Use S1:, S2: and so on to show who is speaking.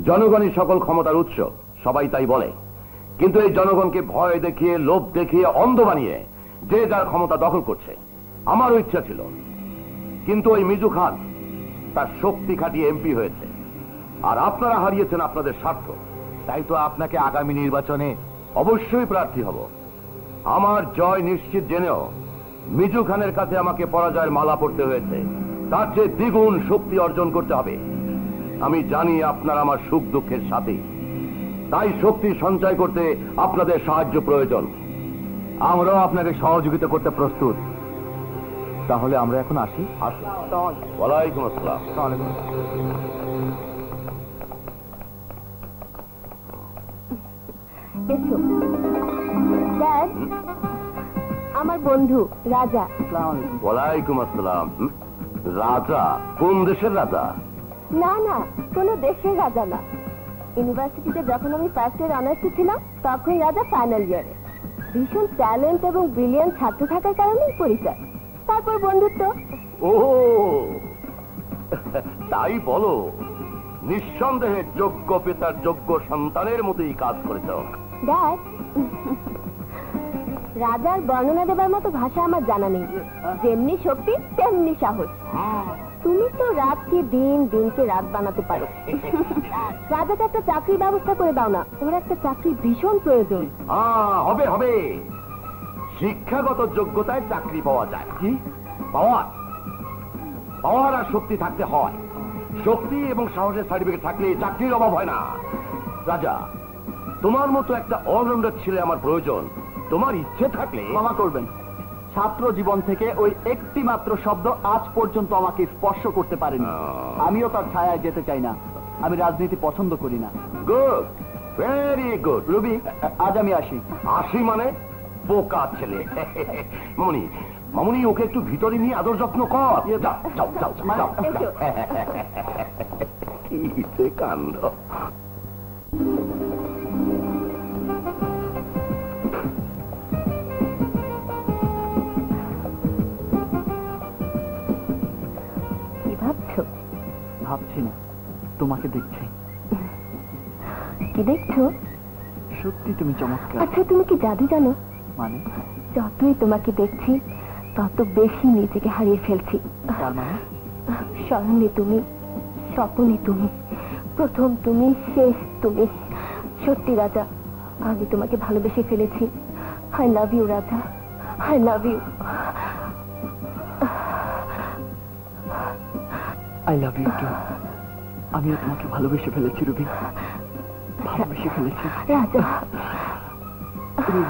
S1: জনগণই সকল ক্ষমতার উৎস, সবাই তাই বলে। কিন্তু এই জনগণকে ভয় দেখিয়ে, লোভ দেখিয়ে, অন্ধ বানিয়ে যে যার ক্ষমতা দখল করছে। আমারও ইচ্ছা ছিল, কিন্তু ওই মিজু খান তার শক্তি খাটিয়ে এমপি হয়েছে, আর আপনারা হারিয়েছেন আপনাদের স্বার্থ। তাই তো আপনাকে আগামী নির্বাচনে অবশ্যই প্রার্থী হব। আমার জয় নিশ্চিত জেনেও মিজু খানের কাছে আমাকে পরাজয়ের মালা পড়তে হয়েছে। তার চেয়ে দ্বিগুণ শক্তি অর্জন করতে হবে। আমি জানি আপনার আমার সুখ দুঃখের সাথে, তাই শক্তি সঞ্চয় করতে আপনাদের সাহায্য প্রয়োজন। আমরাও আপনাকে সহযোগিতা করতে প্রস্তুত। তাহলে আমরা এখন আসি। আসুন। ওয়ালাইকুম আসসালাম।
S2: ড্যাড, আমার বন্ধু রাজা।
S1: ওয়ালাইকুম আসসালাম। রাজা? কোন দেশের রাজা?
S2: না না, কোনো দেশের রাজা না। ইউনিভার্সিটিতে যখন আমি ফার্স্ট ইয়ার অনার্সে ছিলাম তখন রাজা ফাইনাল ইয়ারে। ভীষণ ট্যালেন্ট এবং ব্রিলিয়ান্ট ছাত্র থাকার কারণেই পরিচয়, তারপর বন্ধুত্ব।
S1: ও তাই বলো? নিঃসন্দেহে যোগ্য পিতার যোগ্য সন্তানের মতোই কাজ করেছ।
S2: ড্যাড, রাজার বর্ণনা দেবার মতো ভাষা আমার জানা নেই। যেমনি শক্তি তেমনি সাহস। তুমি তো রাতকে দিন, দিনকে রাত বানাতে পারো। রাজাকে একটা চাকরির ব্যবস্থা করে দাও না, ওর একটা চাকরি ভীষণ প্রয়োজন।
S1: হবে হবে, শিক্ষাগত যোগ্যতায় চাকরি পাওয়া যায়। কি পাওয়ার? পাওয়ার আর শক্তি থাকতে হয়। শক্তি এবং সাহসের সার্টিফিকেট থাকলে চাকরির অভাব হয় না। রাজা, তোমার মতো একটা অলরাউন্ডার ছেলে আমার প্রয়োজন। তোমার ইচ্ছে থাকলে।
S3: ক্ষমা করবেন, ছাত্র জীবন থেকে ওই একটি মাত্র শব্দ আজ পর্যন্ত আমাকে স্পর্শ করতে পারেনি। আমিও তার ছায়ায় যেতে চাই না। আমি রাজনীতি পছন্দ করি না।
S1: Good, very good.
S3: রবি, আজ আমি আসি।
S1: আসি মানে? বোকা ছেলে। মামুনি, মামুনি, ওকে একটু ভিতরে নিয়ে আদর যত্ন কর। যাও যাও যাও যাও। কি কাণ্ড!
S3: ভাবছি না, তোমাকে দেখছি।
S2: কি দেখছো?
S3: সত্যি তুমি চমৎকার।
S2: আচ্ছা, তুমি কি জাদু জানো?
S3: মানে?
S2: যতই তোমাকে দেখছি তত বেশি নিজেকে হারিয়ে ফেলছি।
S3: তার মানে?
S2: স্মরণে তুমি, স্বপ্নে তুমি, প্রথম তুমি, শেষ তুমি। সত্যি রাজা, আমি তোমাকে ভালোবেসে ফেলেছি। I love you Raja, I love you.
S3: I love you too. আমিও তোমাকে ভালোবেসে ফেলেছি রবি, ভালোবেসে ফেলেছি।
S2: রাজা,
S3: রবি